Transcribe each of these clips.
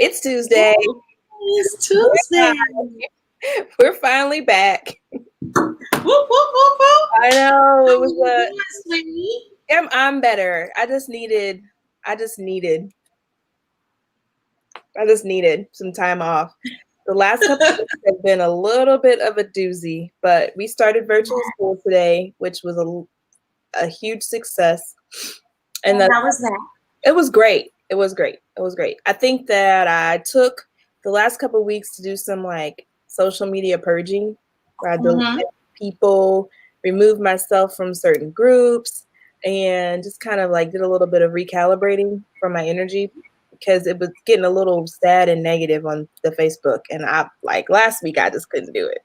It's Tuesday. It's Tuesday. We're finally back. Whoop, whoop, whoop, whoop. I know it was How you doing, sweetie? I'm better. I just needed some time off. The last couple of weeks have been a little bit of a doozy, but we started virtual school today, which was a huge success. And How was that? It was great. It was great. I think that I took the last couple of weeks to do some like social media purging, where I deleted people, removed myself from certain groups, and just kind of like did a little bit of recalibrating for my energy because it was getting a little sad and negative on the Facebook. And I like last week, I just couldn't do it.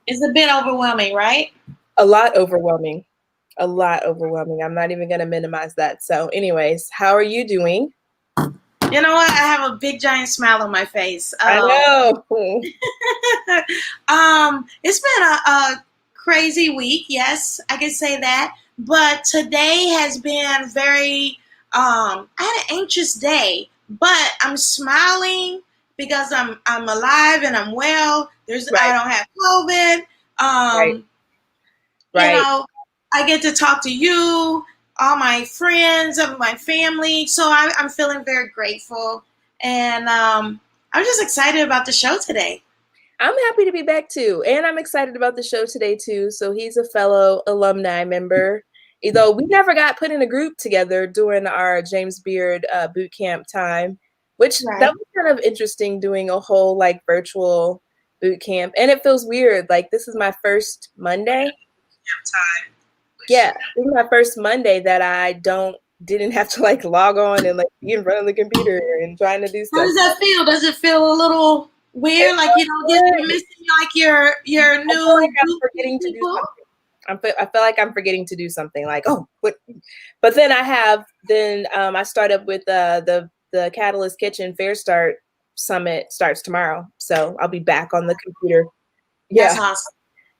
It's a bit overwhelming, right? A lot overwhelming. I'm not even going to minimize that. So anyways, how are you doing? You know what? I have a big giant smile on my face. I know. It's been a crazy week. Yes, I can say that. But today has been very, I had an anxious day, but I'm smiling because I'm alive and I'm well. I don't have COVID. You know, I get to talk to you, all my friends, and my family. So I'm feeling very grateful. And I'm just excited about the show today. I'm happy to be back too. And I'm excited about the show today too. So he's a fellow alumni member. Though we never got put in a group together during our James Beard boot camp time, which that was kind of interesting, doing a whole like virtual boot camp. And it feels weird. Like this is my first Monday. Yeah, this is my first Monday that I didn't have to like log on and like be in front of the computer and trying to do stuff. How does that feel? Does it feel a little weird? Like you're missing like your new. I feel like I'm forgetting to do something. I feel like I'm forgetting to do something. Like what? But then I started with the Catalyst Kitchen Fair Start Summit starts tomorrow, so I'll be back on the computer. Yeah, that's awesome.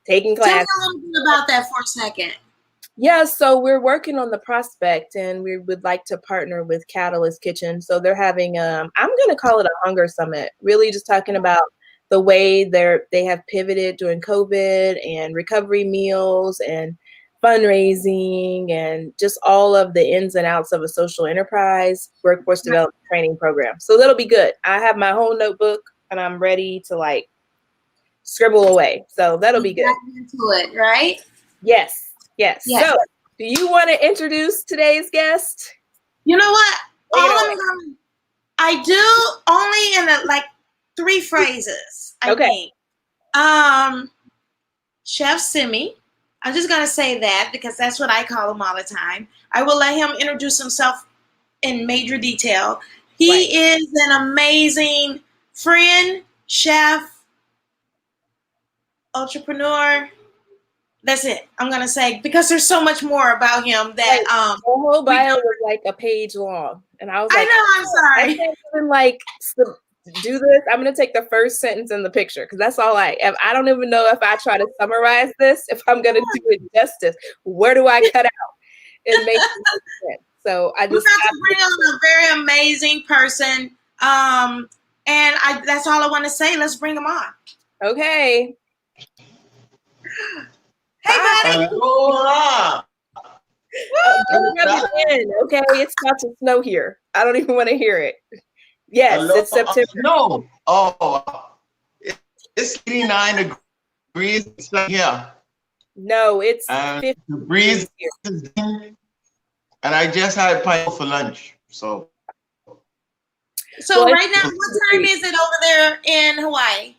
Taking class. Tell me a little bit about that for a second. Yeah, so we're working on the prospect, and we would like to partner with Catalyst Kitchen. So they're having I'm going to call it a hunger summit. Really, just talking about the way they have pivoted during COVID and recovery meals and fundraising and just all of the ins and outs of a social enterprise workforce development training program. So that'll be good. I have my whole notebook, and I'm ready to like scribble away. So that'll be good. Into it, right? Yes. So, do you want to introduce today's guest? You know what? I do only in like 3 phrases. I think. Chef Simeon. I'm just gonna say that because that's what I call him all the time. I will let him introduce himself in major detail. He is an amazing friend, chef, entrepreneur. That's it. I'm gonna say because there's so much more about him that the whole bio was like a page long, and I was like, I'm sorry. I can't even like do this. I'm gonna take the first sentence in the picture because that's all I don't even know if I try to summarize this if I'm gonna do it justice. Where do I cut out? It makes sense. So I just have to bring on a very amazing person, and that's all I want to say. Let's bring him on. Okay. Hey, buddy. Hola. Okay, it's about to snow here. I don't even want to hear it. Yes, it's September. No. It's 89 degrees. It's like here. No, it's 50 the breeze is and I just had pineapple for lunch. So right now, what time is it over there in Hawaii?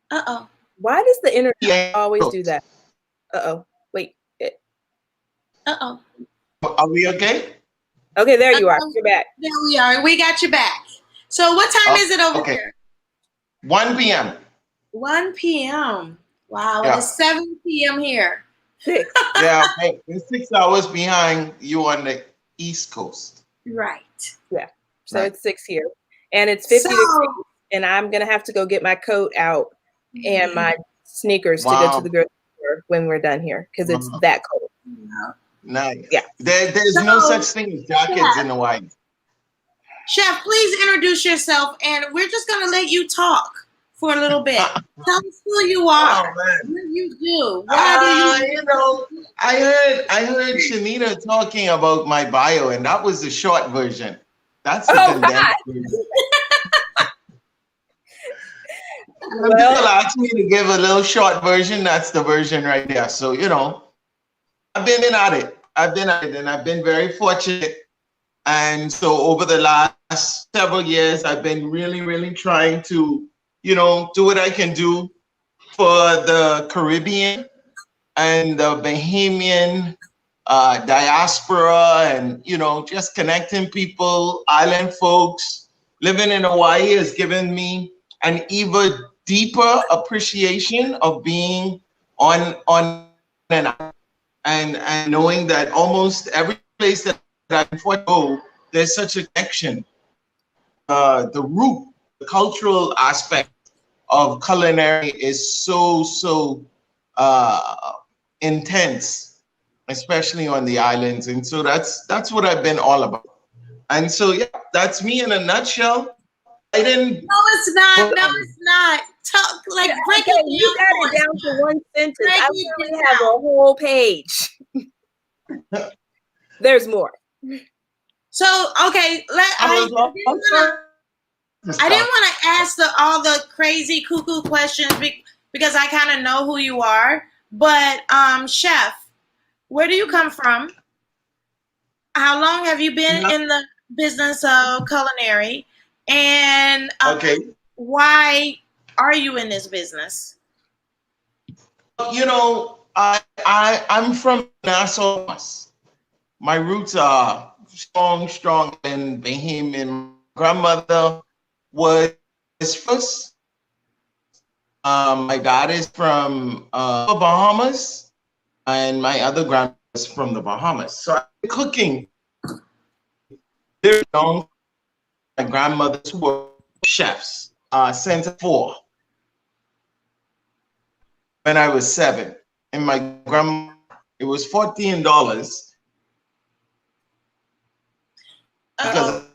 Uh-oh. Why does the internet always do that? Wait. Uh-oh. Are we okay? Okay, there you are. You're back. There we are. We got you back. So what time is it over there? 1 p.m. 1 p.m. Wow, it is 7 p.m. here. 6. Yeah, we're 6 hours behind you on the East Coast. Right. Yeah. So it's 6 here. And it's 50 degrees. And I'm going to have to go get my coat out and my sneakers to go to the grocery store when we're done here because it's that cold. Nice. Yeah. There's no such thing as jackets in Hawaii. Chef, please introduce yourself, and we're just going to let you talk for a little bit. Tell us who you are. Oh, man. What you do. Why do you? You know, I heard Shanita talking about my bio, and that was the short version. That's the condensed version. When people ask me to give a little short version, that's the version right there. So, you know, I've been at it, and I've been very fortunate. And so over the last several years, I've been really, really trying to, you know, do what I can do for the Caribbean and the Bahamian diaspora, and, you know, just connecting people, island folks. Living in Hawaii has given me an even deeper appreciation of being on and knowing that almost every place that I go, there's such a connection. The root, the cultural aspect of culinary is so intense, especially on the islands. And so that's what I've been all about. And so, yeah, that's me in a nutshell. I didn't. No, it's not. No, it's not. Talk, like, break it down. You got it down to one sentence. I really have a whole page. There's more. So, okay, I didn't want to ask all the crazy cuckoo questions because I kind of know who you are. But, Chef, where do you come from? How long have you been in the business of culinary? And why are you in this business? You know, I'm from Nassau. My roots are strong in Bahamian. My grandmother was first. My dad is from the Bahamas, and my other grandmother is from the Bahamas. So I've been cooking very long. My grandmothers were chefs since 4. When I was 7, and my grandma, it was $14 because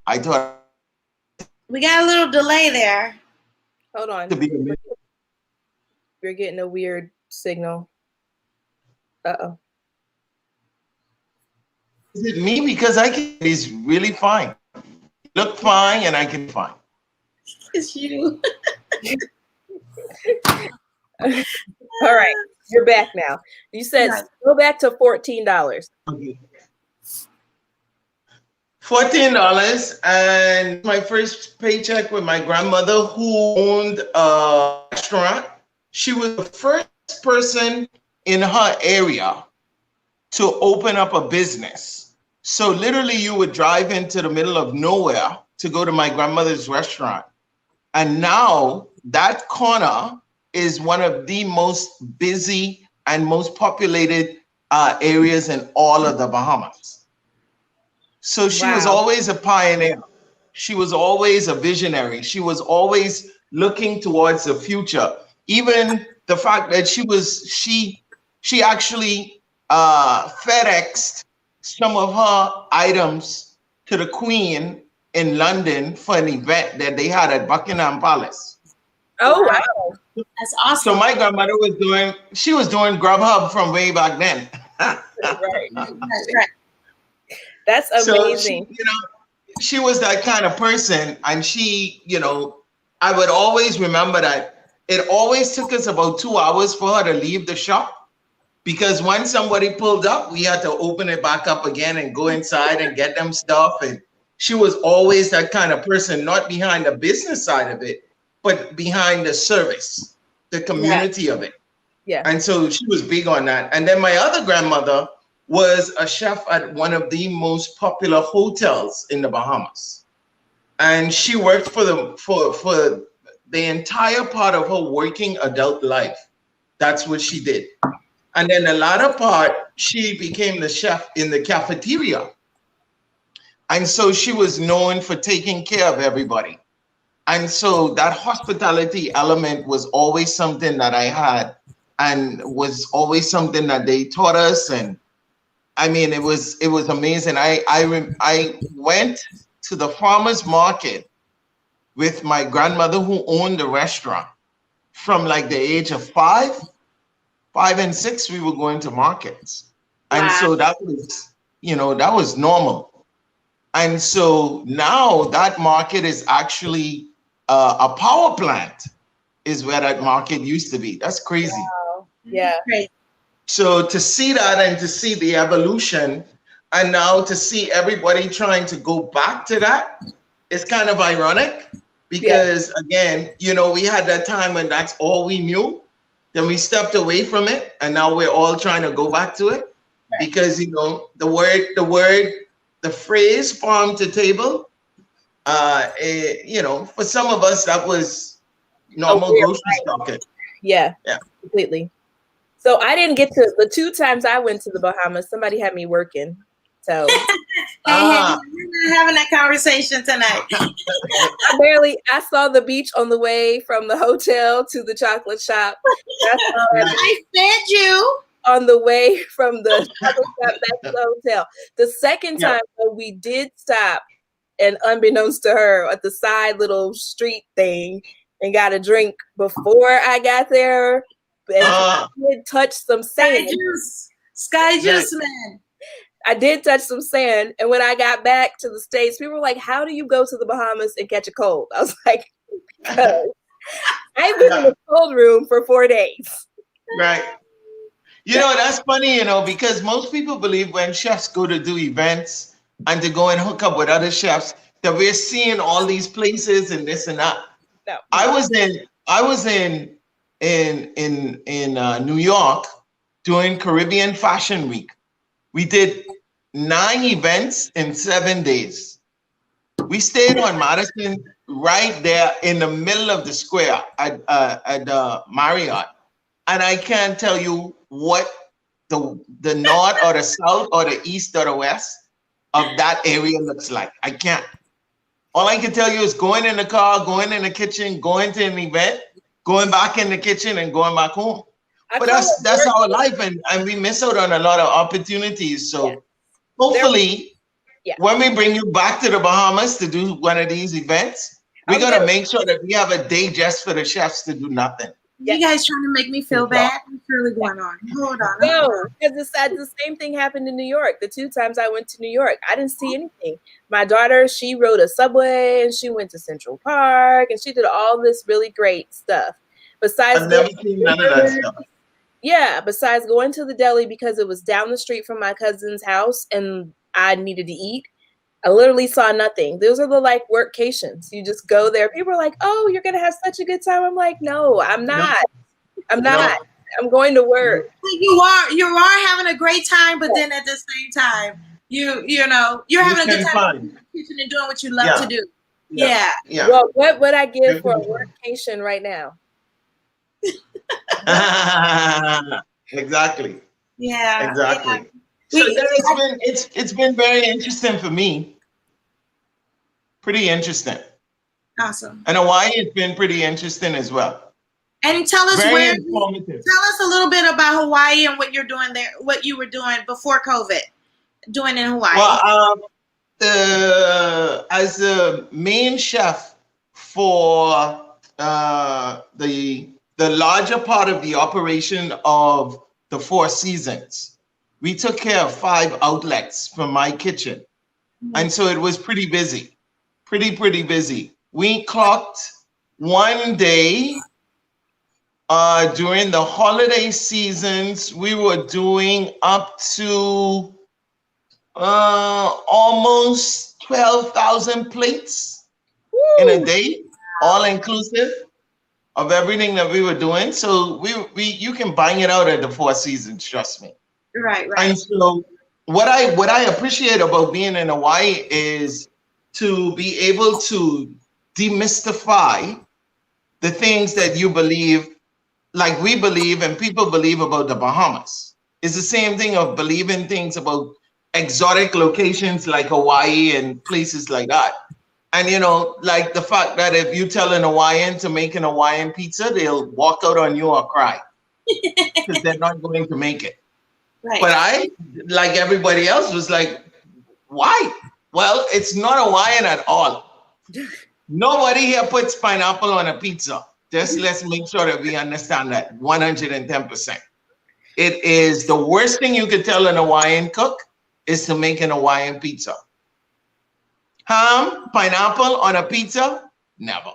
I thought we got a little delay there. Hold on. You're getting a weird signal. Uh-oh. Is it me? Because I can. He's really fine. Look fine, and I can fine. It's you. All right, you're back now. You said go back to $14. Okay. $14, and my first paycheck with my grandmother, who owned a restaurant. She was the first person in her area to open up a business. So literally you would drive into the middle of nowhere to go to my grandmother's restaurant. And now that corner is one of the most busy and most populated areas in all of the Bahamas. So she was always a pioneer. She was always a visionary. She was always looking towards the future. Even the fact that she actually FedExed some of her items to the Queen in London for an event that they had at Buckingham Palace. Oh, wow. That's awesome. So my grandmother was doing Grubhub from way back then. Right. That's amazing. So she was that kind of person. And she, I would always remember that it always took us about 2 hours for her to leave the shop. Because when somebody pulled up, we had to open it back up again and go inside and get them stuff. And she was always that kind of person, not behind the business side of it, but behind the service, the community of it. Yeah. And so she was big on that. And then my other grandmother was a chef at one of the most popular hotels in the Bahamas. And she worked for the entire part of her working adult life. That's what she did. And then the latter part, she became the chef in the cafeteria. And so she was known for taking care of everybody. And so that hospitality element was always something that I had. and was always something that they taught us. And I mean, it was amazing. I went to the farmers market with my grandmother who owned the restaurant. From like the age of 5 and 6, we were going to markets. And so that was, that was normal. And so now that market is actually a power plant is where that market used to be. That's crazy. Wow. Yeah. So to see that and to see the evolution and now to see everybody trying to go back to that is kind of ironic because again, we had that time when that's all we knew. Then we stepped away from it and now we're all trying to go back to it because, the phrase farm to table, for some of us, that was normal grocery stocking. Yeah, completely. So I didn't get to the 2 times I went to the Bahamas. Somebody had me working. So we're not having that conversation tonight. I saw the beach on the way from the hotel to the chocolate shop. I fed you on the way from the chocolate shop back to the hotel. The second time though, we did stop, and unbeknownst to her, at the side little street thing and got a drink before I got there. And I did touch some sand. Sky juice, man. I did touch some sand. And when I got back to the States, people were like, how do you go to the Bahamas and catch a cold? I was like, because I've been in the cold room for 4 days. Right. That's funny, because most people believe when chefs go to do events and to go and hook up with other chefs that we're seeing all these places and this and that. No. I was in New York during Caribbean Fashion Week. We did 9 events in 7 days. We stayed on Madison right there in the middle of the square at Marriott. And I can't tell you what the north or the south or the east or the west of that area looks like. I can't. All I can tell you is going in the car, going in the kitchen, going to an event, going back in the kitchen and going back home. But that's our life, and we miss out on a lot of opportunities. So hopefully when we bring you back to the Bahamas to do one of these events, we got to make sure that we have a day just for the chefs to do nothing. You guys trying to make me feel bad? What's really going on? Hold on. No, because the same thing happened in New York. The 2 times I went to New York, I didn't see anything. My daughter, she rode a subway and she went to Central Park and she did all this really great stuff. Besides, I've never seen none of that stuff. Yeah, besides going to the deli because it was down the street from my cousin's house and I needed to eat, I literally saw nothing. Those are the workcations. You just go there. People are like, oh, you're going to have such a good time. I'm like, no, I'm not. I'm not. I'm going to work. You are having a great time, but then at the same time, you're having a good time in the kitchen and doing what you love to do. Yeah. Well, what would I give for a workcation right now? Exactly. Yeah. Exactly. Yeah. So it's been very interesting for me. Pretty interesting. Awesome. And Hawaii has been pretty interesting as well. And tell us tell us a little bit about Hawaii and what you're doing there, what you were doing before COVID, doing in Hawaii. Well, as the main chef for the larger part of the operation of the Four Seasons, we took care of 5 outlets from my kitchen. Mm-hmm. And so it was pretty busy, pretty busy. We clocked one day during the holiday seasons, we were doing up to almost 12,000 plates in a day, all inclusive of everything that we were doing. So you can bang it out at the Four Seasons, trust me. Right. And so what I appreciate about being in Hawaii is to be able to demystify the things that you believe, like we believe and people believe about the Bahamas. It's the same thing of believing things about exotic locations like Hawaii and places like that. And, like the fact that if you tell an Hawaiian to make an Hawaiian pizza, they'll walk out on you or cry. because they're not going to make it. Right. But I, like everybody else, was like, why? Well, it's not Hawaiian at all. Nobody here puts pineapple on a pizza. Just let's make sure that we understand that 110%. It is the worst thing you could tell an Hawaiian cook is to make an Hawaiian pizza. Ham, pineapple on a pizza? Never.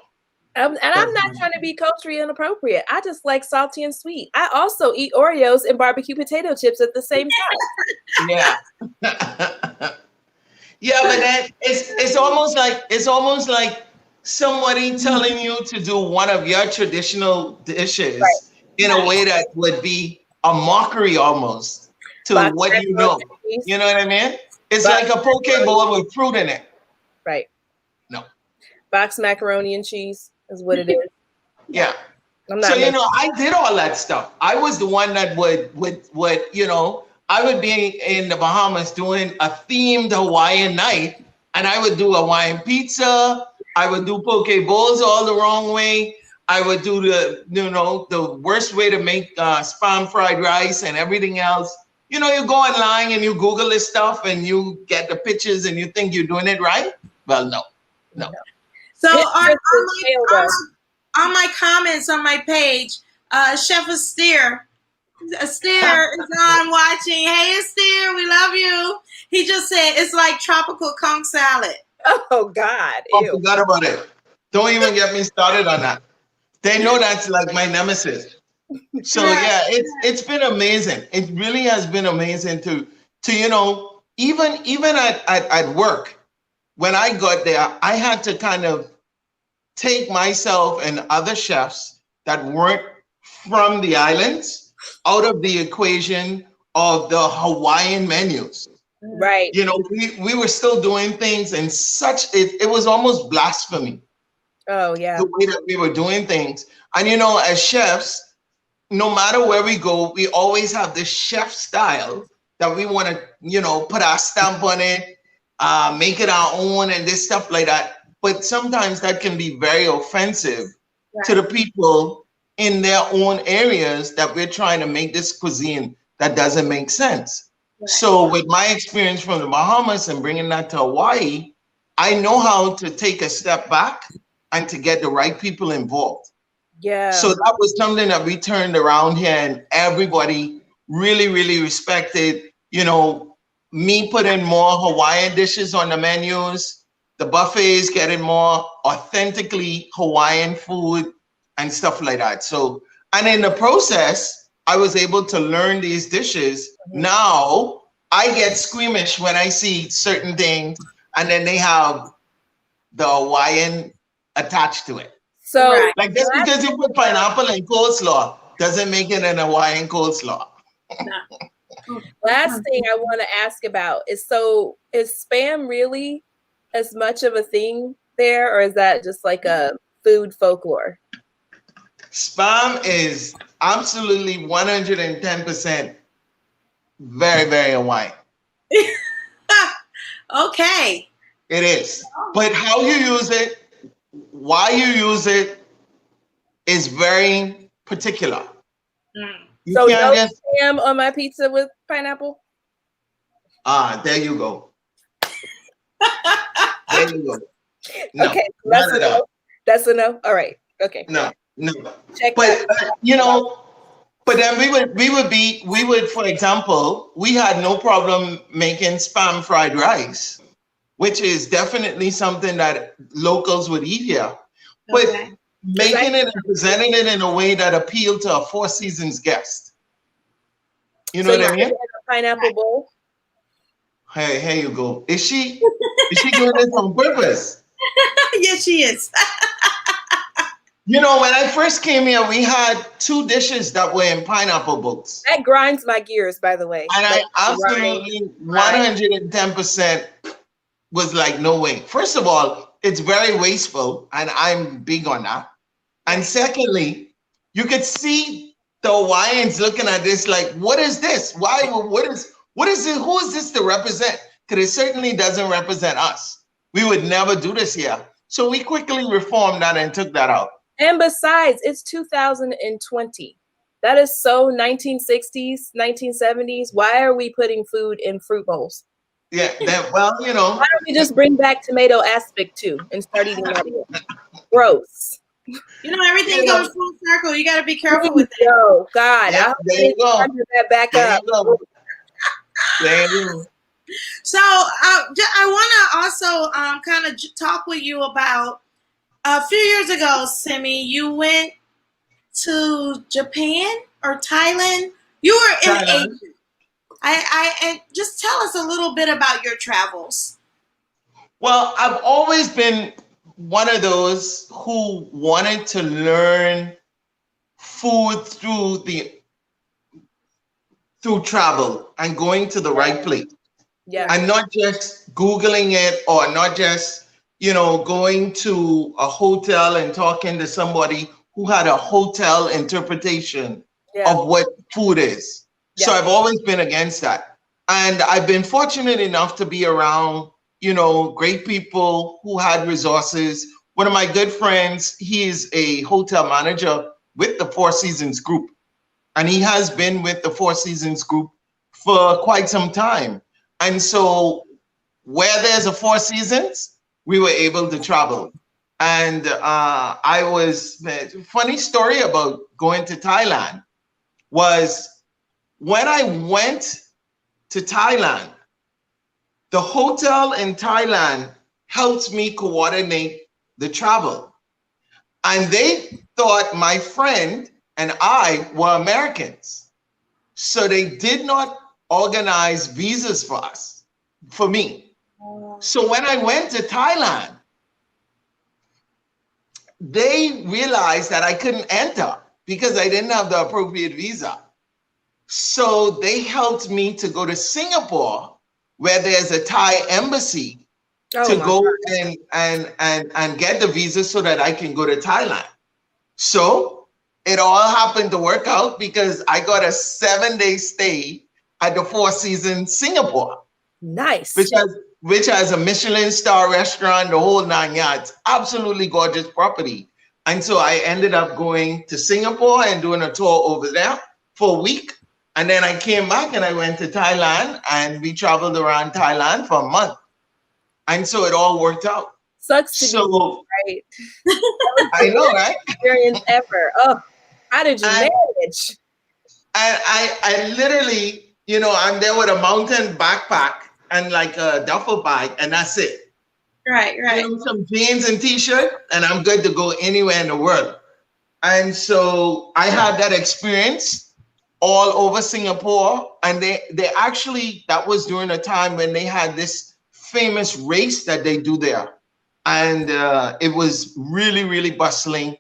And I'm not trying to be culturally inappropriate. I just like salty and sweet. I also eat Oreos and barbecue potato chips at the same time. Yeah. Yeah, but then it's almost like somebody telling you to do one of your traditional dishes in a way that would be a mockery almost to what you know. You know what I mean? It's like a poke bowl with fruit in it. Right. No. Boxed macaroni and cheese is what it is. Yeah. So, you know, I did all that stuff. I was the one that would, you know, I would be in the Bahamas doing a themed Hawaiian night, and I would do Hawaiian pizza. I would do poke bowls all the wrong way. I would do the worst way to make spam fried rice and everything else. You know, you go online and you Google this stuff and you get the pictures and you think you're doing it right. Well, no. So on my comments on my page, Chef Asteer is on watching. Hey, Asteer, we love you. He just said it's like tropical conch salad. Oh God! I forgot about it. Don't even get me started on that. They know that's like my nemesis. So yeah, it's been amazing. It really has been amazing to you know, even at work, when I got there, I had to kind of take myself and other chefs that weren't from the islands out of the equation of the Hawaiian menus. Right. You know, we were still doing things and such, it was almost blasphemy. Oh, yeah. The way that we were doing things. And, you know, as chefs, no matter where we go, we always have this chef style that we want to, you know, put our stamp on it, make it our own and this stuff like that. But sometimes that can be very offensive to the people in their own areas that we're trying to make this cuisine that doesn't make sense. Right. So with my experience from the Bahamas and bringing that to Hawaii, I know how to take a step back and to get the right people involved. Yeah. So that was something that we turned around here and everybody really, really respected, you know, me putting more Hawaiian dishes on the menus, the buffets getting more authentically Hawaiian food and stuff like that. So, and in the process, I was able to learn these dishes. Mm-hmm. Now I get squeamish when I see certain things and then they have the Hawaiian attached to it. So like just because you put pineapple in coleslaw doesn't make it an Hawaiian coleslaw. Last thing I want to ask about is Spam really as much of a thing there, or is that just like a food folklore? Spam is absolutely 110% very, very Hawaiian. Okay. It is. But how you use it, why you use it is very particular. So no spam on my pizza with pineapple? There you go. There you go. No, okay, that's a no. That's a no. All right. Okay. No. Check but you know, but then we would, for example, we had no problem making spam fried rice, which is definitely something that locals would eat here. But making it and presenting it in a way that appealed to a Four Seasons guest. You know what I mean? A pineapple bowl. Hey, here you go. Is she doing this on purpose? Yes, she is. You know, when I first came here, we had 2 dishes that were in pineapple bowls. That grinds my gears, by the way. And I absolutely 110% was like, no way. First of all, it's very wasteful, and I'm big on that. And secondly, you could see the Hawaiians looking at this like, what is this? Why? What is it? Who is this to represent? Because it certainly doesn't represent us. We would never do this here. So we quickly reformed that and took that out. And besides, it's 2020. That is so 1960s, 1970s. Why are we putting food in fruit bowls? Yeah, that, well, Why don't we just bring back tomato aspic too and start eating that again? Gross. Everything goes full circle. You got to be careful with it. Oh God, yeah, I hope there you go. that back There up. you go. There you go. So I want to also kind of talk with you about a few years ago, Simi, you went to Japan or Thailand. You were in Thailand. Asia. And just tell us a little bit about your travels. Well, I've always been one of those who wanted to learn food through travel and going to the right place. Yeah. And not just Googling it or not just, going to a hotel and talking to somebody who had a hotel interpretation of what food is. So I've always been against that. And I've been fortunate enough to be around, great people who had resources. One of my good friends, he is a hotel manager with the Four Seasons Group. And he has been with the Four Seasons Group for quite some time. And so where there's a Four Seasons, we were able to travel. And funny story about going to Thailand was when I went to Thailand, the hotel in Thailand helped me coordinate the travel. And they thought my friend and I were Americans. So they did not organize visas for me. So when I went to Thailand, they realized that I couldn't enter because I didn't have the appropriate visa. So they helped me to go to Singapore, where there's a Thai embassy, to go and get the visa so that I can go to Thailand. So it all happened to work out because I got a 7-day stay at the Four Seasons Singapore. Nice. Which has a Michelin star restaurant, the whole 9 yards. Absolutely gorgeous property. And so I ended up going to Singapore and doing a tour over there for a week. And then I came back and I went to Thailand and we traveled around Thailand for a month. And so it all worked out. Sucks to be right. I know, right? Experience ever. Oh, how did you manage? I literally, I'm there with a mountain backpack and like a duffel bag, and that's it. Right. Some jeans and t-shirt, and I'm good to go anywhere in the world. And so I had that experience all over Singapore, and they actually, that was during a time when they had this famous race that they do there. And it was really, really bustling.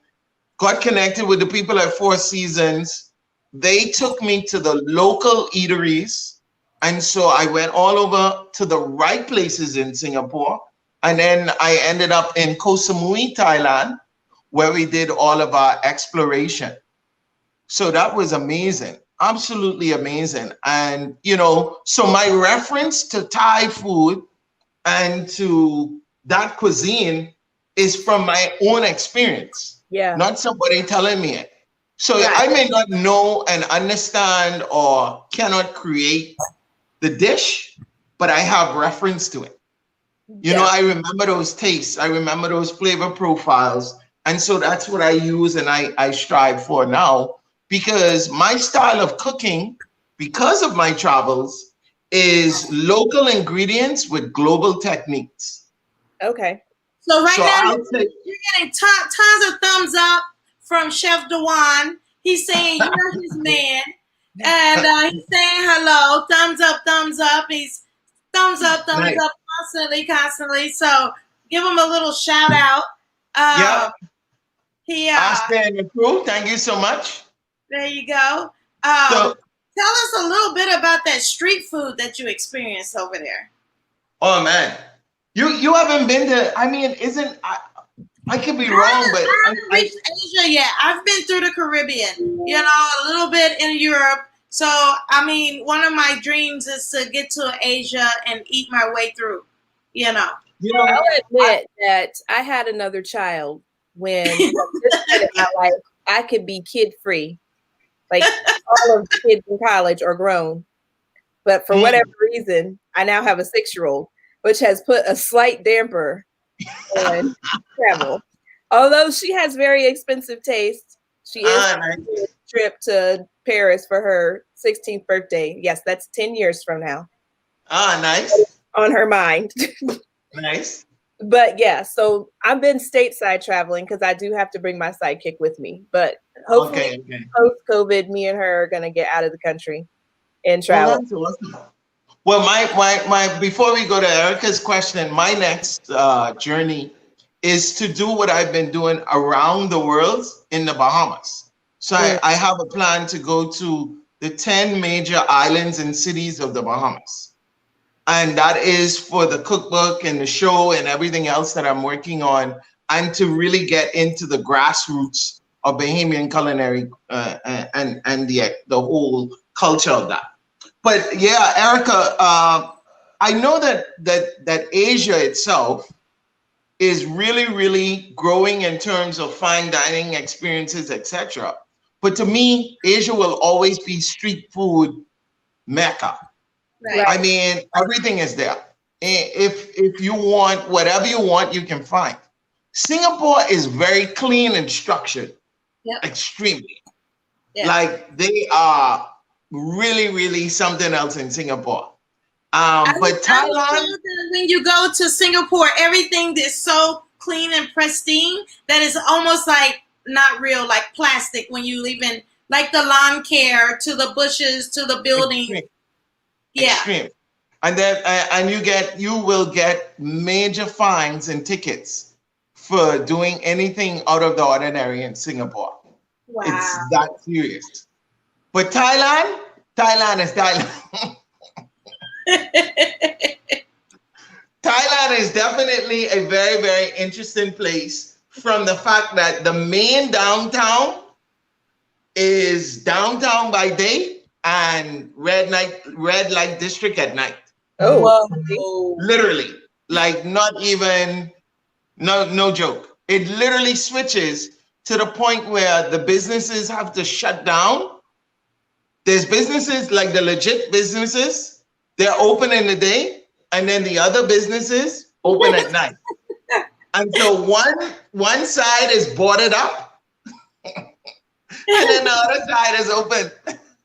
Got connected with the people at Four Seasons. They took me to the local eateries. And so I went all over to the right places in Singapore. And then I ended up in Koh Samui, Thailand, where we did all of our exploration. So that was amazing, absolutely amazing. And, so my reference to Thai food and to that cuisine is from my own experience, not somebody telling me it. So I may not know and understand or cannot create the dish, but I have reference to it. I remember those tastes. I remember those flavor profiles. And so that's what I use and I strive for now, because my style of cooking, because of my travels, is local ingredients with global techniques. Okay. So now you're getting tons of thumbs up from Chef Dewan. He's saying you're his man. And he's saying hello, thumbs up. He's thumbs up constantly. So give him a little shout out. Oscar and the crew, thank you so much. There you go. Tell us a little bit about that street food that you experienced over there. Oh man, you haven't been to? I mean, I could be wrong, but I haven't reached Asia yet. I've been through the Caribbean, a little bit in Europe. So, I mean, one of my dreams is to get to Asia and eat my way through, I'll admit that I had another child when I could be kid free. Like all of the kids in college are grown. But for whatever reason, I now have a 6-year-old, which has put a slight damper on travel. Although she has very expensive taste, she is taking a trip to Paris for her 16th birthday. Yes, that's 10 years from now. Nice. On her mind. Nice. But yeah, so I've been stateside traveling because I do have to bring my sidekick with me. But hopefully, post-COVID, me and her are going to get out of the country and travel. Well, that's awesome. Well, my before we go to Erica's question, my next journey is to do what I've been doing around the world in the Bahamas. So I have a plan to go to the 10 major islands and cities of the Bahamas. And that is for the cookbook and the show and everything else that I'm working on, and to really get into the grassroots of Bahamian culinary and the whole culture of that. But yeah, Erica, I know that Asia itself is really, really growing in terms of fine dining experiences, etc. But to me, Asia will always be street food mecca. Right. I mean, everything is there. If you want whatever you want, you can find. Singapore is very clean and structured, extremely. Yeah. Like they are really, really something else in Singapore. But Thailand, when you go to Singapore, everything is so clean and pristine that it's almost like not real, like plastic. When you even like the lawn care to the bushes to the building. Extreme. And then you will get major fines and tickets for doing anything out of the ordinary in Singapore. Wow. It's that serious. But Thailand is Thailand. Thailand is definitely a very, very interesting place from the fact that the main downtown is downtown by day and red light district at night. Oh, literally, like not even, no joke. It literally switches to the point where the businesses have to shut down. There's businesses like the legit businesses, they're open in the day, and then the other businesses open at night. And so one side is boarded up, and then the other side is open.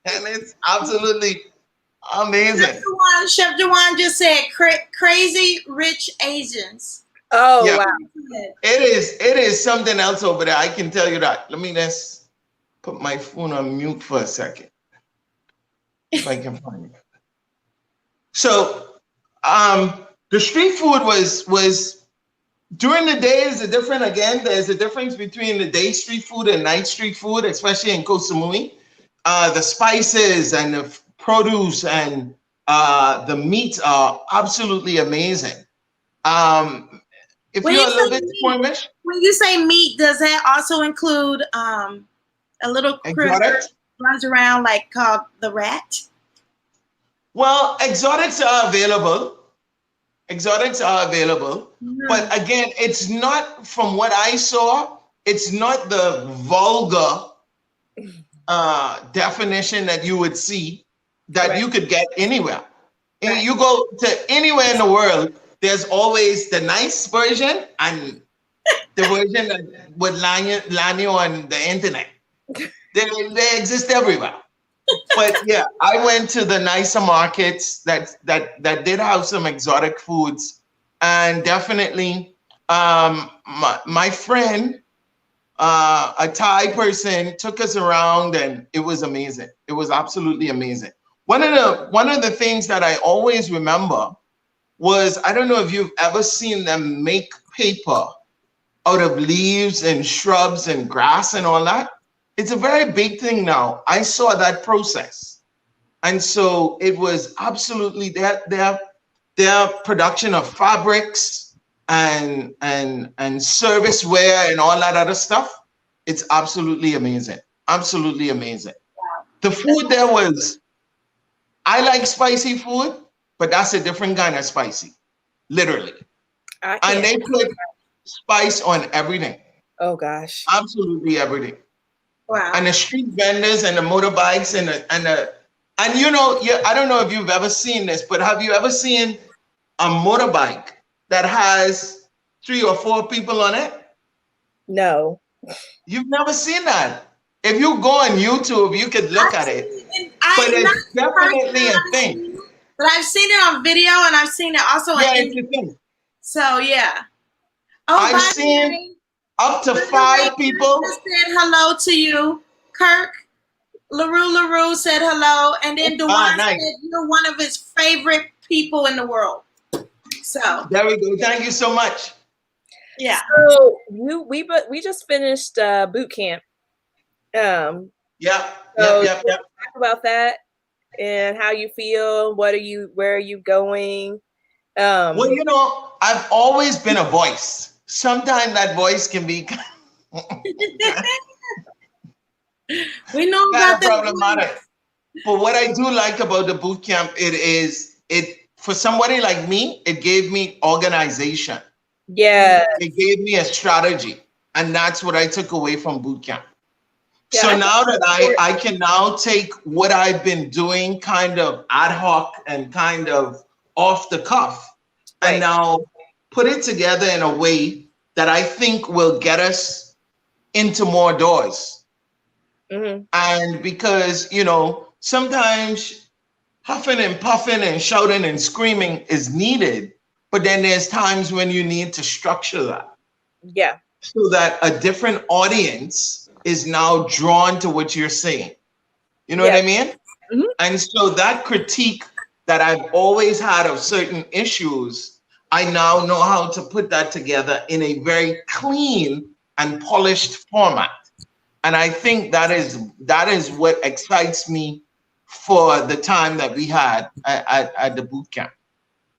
And it's absolutely amazing. Chef Jawan just said crazy rich Asians. Oh, yeah. Wow. It is something else over there. I can tell you that. Let me just put my phone on mute for a second. If I can find it. So the street food was during the day is different. Again, there's a difference between the day street food and night street food, especially in Koh Samui. The spices and the produce and the meats are absolutely amazing. If you're a little bit squirmish. When you say meat, does that also include a little critter runs around like called the rat? Well, exotics are available. But again, it's not, from what I saw, it's not the vulgar definition that you would see that you could get anywhere. And you go to anywhere in the world, there's always the nice version and the version that would land you on the internet. They exist everywhere. But yeah, I went to the nicer markets that did have some exotic foods, and definitely my friend, a Thai person, took us around, and it was amazing. It was absolutely amazing. One of the things that I always remember was, I don't know if you've ever seen them make paper out of leaves and shrubs and grass and all that. It's a very big thing now. I saw that process. And so it was absolutely their production of fabrics and service wear and all that other stuff. It's absolutely amazing. Absolutely amazing. Wow. The food there was, I like spicy food, but that's a different kind of spicy, literally. And they put spice on everything. Oh gosh. Absolutely everything. Wow. And the street vendors and the motorbikes and you know, I don't know if you've ever seen this, but have you ever seen a motorbike that has 3 or 4 people on it? No. You've never seen that. If you go on YouTube, you could look at it. But it's definitely a thing. But I've seen it on video, and I've seen it also on thing. So yeah. Oh, I've seen up to 5 people. Said hello to you, Kirk. LaRue said hello, and then Dewan said you're one of his favorite people in the world. So there we go. Thank you so much. Yeah. So we just finished boot camp. Yep. Talk about that and how you feel. Where are you going? Well, you know, I've always been a voice. Sometimes that voice can be we know about that problematic. But what I do like about the boot camp, it for somebody like me, it gave me organization. Yeah. It gave me a strategy. And that's what I took away from boot camp. Yeah, so now that I can now take what I've been doing kind of ad hoc and kind of off the cuff, and now put it together in a way that I think will get us into more doors. Mm-hmm. And because, you know, sometimes huffing and puffing and shouting and screaming is needed, but then there's times when you need to structure that. Yeah. So that a different audience is now drawn to what you're saying. You know what I mean? Mm-hmm. And so that critique that I've always had of certain issues, I now know how to put that together in a very clean and polished format. And I think that is what excites me for the time that we had at the boot camp.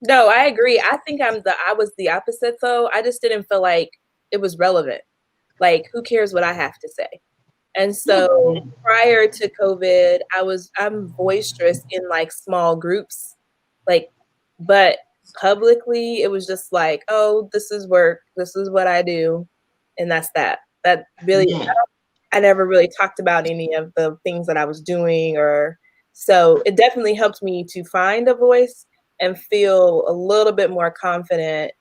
No, I agree. I think I was the opposite though. I just didn't feel like it was relevant. Like, who cares what I have to say? And so prior to COVID, I'm boisterous in like small groups, like, but publicly it was just like, oh, this is work. This is what I do. And that's that. That really, I never really talked about any of the things that I was doing so it definitely helped me to find a voice and feel a little bit more confident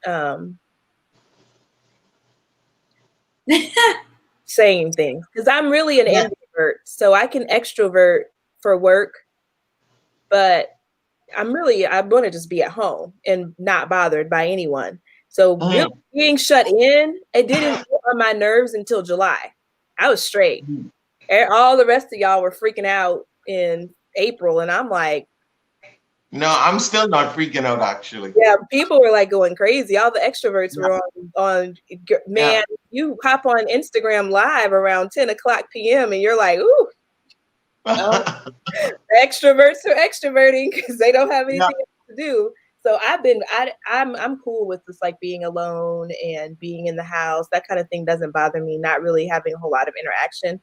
saying things, because I'm really an introvert, so I can extrovert for work, but I want to just be at home and not bothered by anyone. So really being shut in, it didn't get on my nerves until July. I was straight. All the rest of y'all were freaking out in April, and I'm like, no, I'm still not freaking out, actually. Yeah, people were like going crazy. All the extroverts were on man, you hop on Instagram Live around 10 o'clock p.m. and you're like, ooh. Extroverts are extroverting because they don't have anything to do. So I'm cool with just like being alone and being in the house. That kind of thing doesn't bother me. Not really having a whole lot of interaction.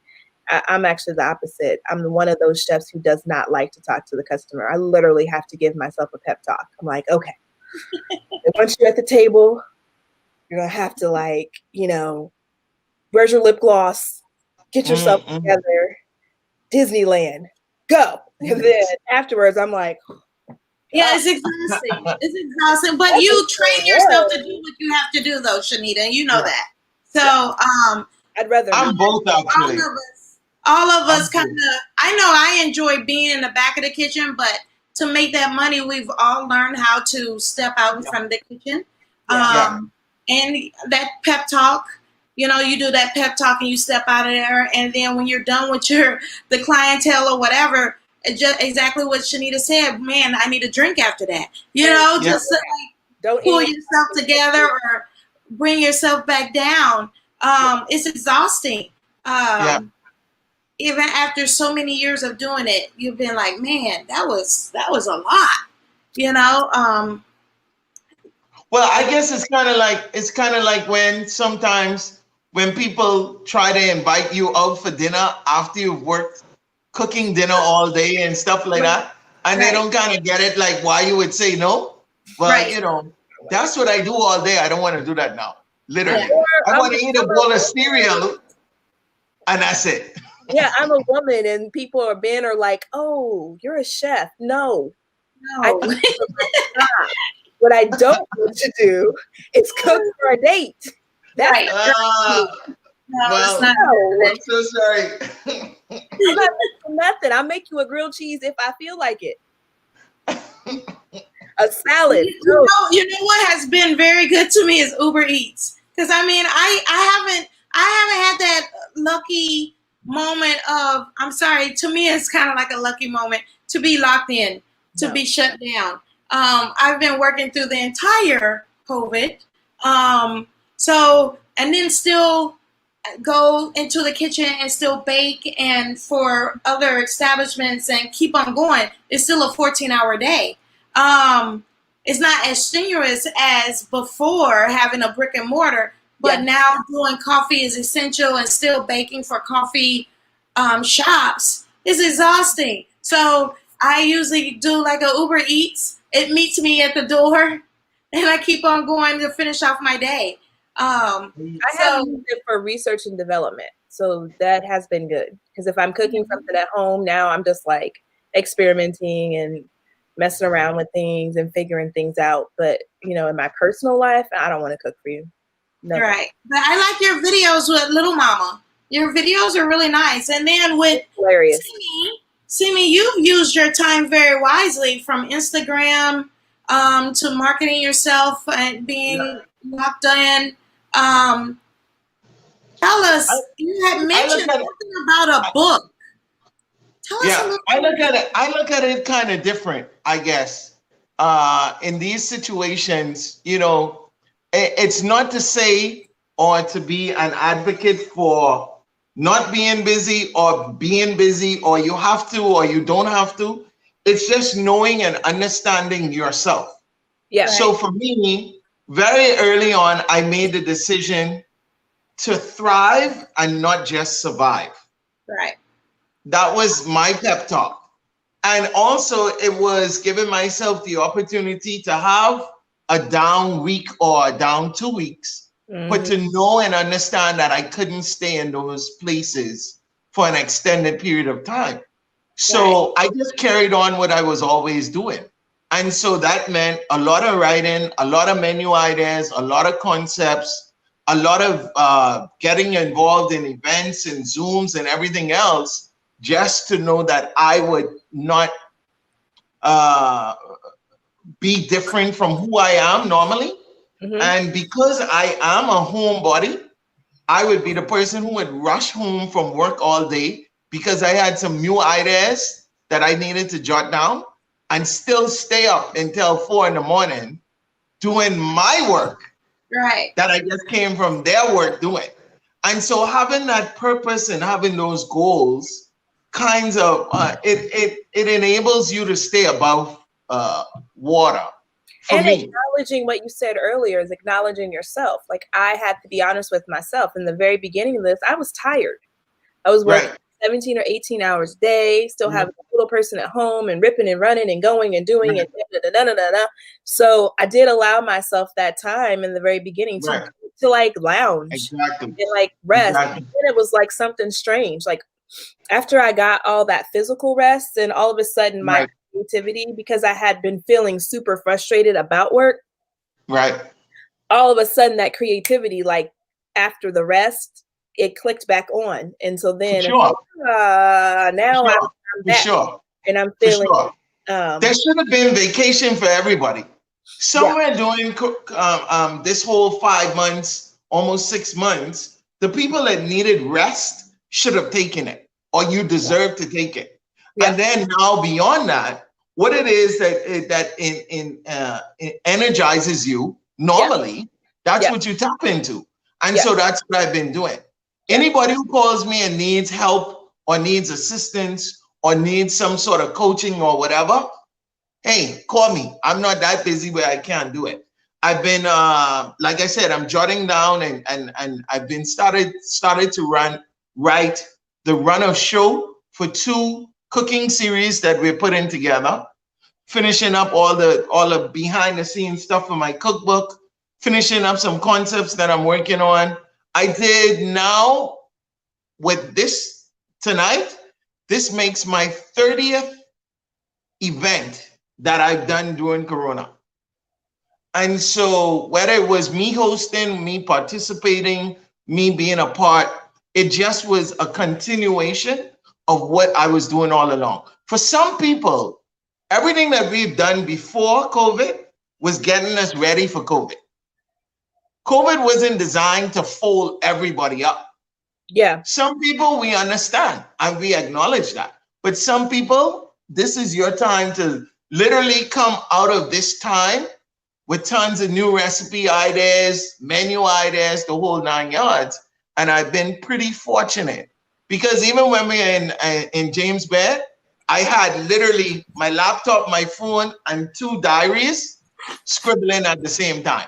I'm actually the opposite. I'm one of those chefs who does not like to talk to the customer. I literally have to give myself a pep talk. I'm like, okay, once you're at the table, you're going to have to like, you know, where's your lip gloss? Get yourself together. Disneyland, go. And then afterwards, I'm like, yeah, it's exhausting. It's exhausting. But you train yourself to do what you have to do, though, Shanita. You know that. So I'd rather. I'm both actually. All of us kind of. I know I enjoy being in the back of the kitchen, but to make that money, we've all learned how to step out in front of the kitchen. And that pep talk. You know, you do that pep talk and you step out of there, and then when you're done with the clientele or whatever, just exactly what Shanita said. Man, I need a drink after that. You know, just like don't pull yourself together or bring yourself back down. It's exhausting. Even after so many years of doing it, you've been like, man, that was a lot. You know. Well, I guess it's kind of like when sometimes when people try to invite you out for dinner after you've worked cooking dinner all day and stuff like that, and they don't kind of get it, like why you would say no. Well, you know, that's what I do all day. I don't want to do that now. Literally, I want to eat a bowl of cereal, and that's it. Yeah, I'm a woman, and people are men are like, "Oh, you're a chef." No, I No. cook for my job. What I don't want to do is cook for a date. That's Right. No, it's Well, not. I'm so sorry. I'm not making nothing. I'll make you a grilled cheese if I feel like it. A salad. No. You know what has been very good to me is Uber Eats. Because I mean, I haven't had that lucky moment of, I'm sorry, to me it's kind of like a lucky moment to be locked in, to be shut down. I've been working through the entire COVID. And then still go into the kitchen and still bake and for other establishments and keep on going. It's still a 14-hour day. It's not as strenuous as before having a brick and mortar, but now doing coffee is essential and still baking for coffee shops is exhausting. So I usually do like a Uber Eats. It meets me at the door and I keep on going to finish off my day. I have used it for research and development. So that has been good. Because if I'm cooking something at home, now I'm just like experimenting and messing around with things and figuring things out. But, you know, in my personal life, I don't want to cook for you. Never. Right. But I like your videos with Little Mama. Your videos are really nice. And then with Simi, you've used your time very wisely from Instagram to marketing yourself and being locked in. Tell us, you had mentioned something about a book. Tell us a little bit. I look at it kind of different, I guess. In these situations, you know, it's not to say or to be an advocate for not being busy or being busy or you have to or you don't have to. It's just knowing and understanding yourself. Yeah. So for me, very early on, I made the decision to thrive and not just survive. Right. That was my pep talk. And also it was giving myself the opportunity to have a down week or a down 2 weeks, but to know and understand that I couldn't stay in those places for an extended period of time. So I just carried on what I was always doing. And so that meant a lot of writing, a lot of menu ideas, a lot of concepts, a lot of getting involved in events and Zooms and everything else, just to know that I would not be different from who I am normally. And because I am a homebody, I would be the person who would rush home from work all day because I had some new ideas that I needed to jot down and still stay up until 4 a.m. doing my work that I just came from their work doing. And so having that purpose and having those goals kinds of, it enables you to stay above water. And acknowledging what you said earlier is acknowledging yourself. Like I had to be honest with myself. In the very beginning of this, I was tired. I was working 17 or 18 hours a day, still having a little person at home and ripping and running and going and doing and da-da-da-da-da-da. So I did allow myself that time in the very beginning to like lounge and like rest. And then it was like something strange. Like after I got all that physical rest and all of a sudden my creativity, because I had been feeling super frustrated about work. All of a sudden that creativity, like after the rest, it clicked back on. And so then now I'm back and I'm feeling there should have been vacation for everybody. Somewhere during this whole 5 months, almost 6 months, the people that needed rest should have taken it, or you deserve to take it. And then now beyond that, what it is that energizes you normally, that's what you tap into. And so that's what I've been doing. Anybody who calls me and needs help or needs assistance or needs some sort of coaching or whatever, hey, call me. I'm not that busy where I can't do it. I've been, like I said, I'm jotting down and I've been started to write the run of show for 2 cooking series that we're putting together, finishing up all the behind the scenes stuff for my cookbook, finishing up some concepts that I'm working on. I did now with this tonight, this makes my 30th event that I've done during Corona. And so whether it was me hosting, me participating, me being a part, it just was a continuation of what I was doing all along. For some people, everything that we've done before COVID was getting us ready for COVID. COVID wasn't designed to fold everybody up. Yeah. Some people we understand and we acknowledge that. But some people, this is your time to literally come out of this time with tons of new recipe ideas, menu ideas, the whole 9 yards. And I've been pretty fortunate because even when we were in James' bed, I had literally my laptop, my phone, and 2 diaries scribbling at the same time.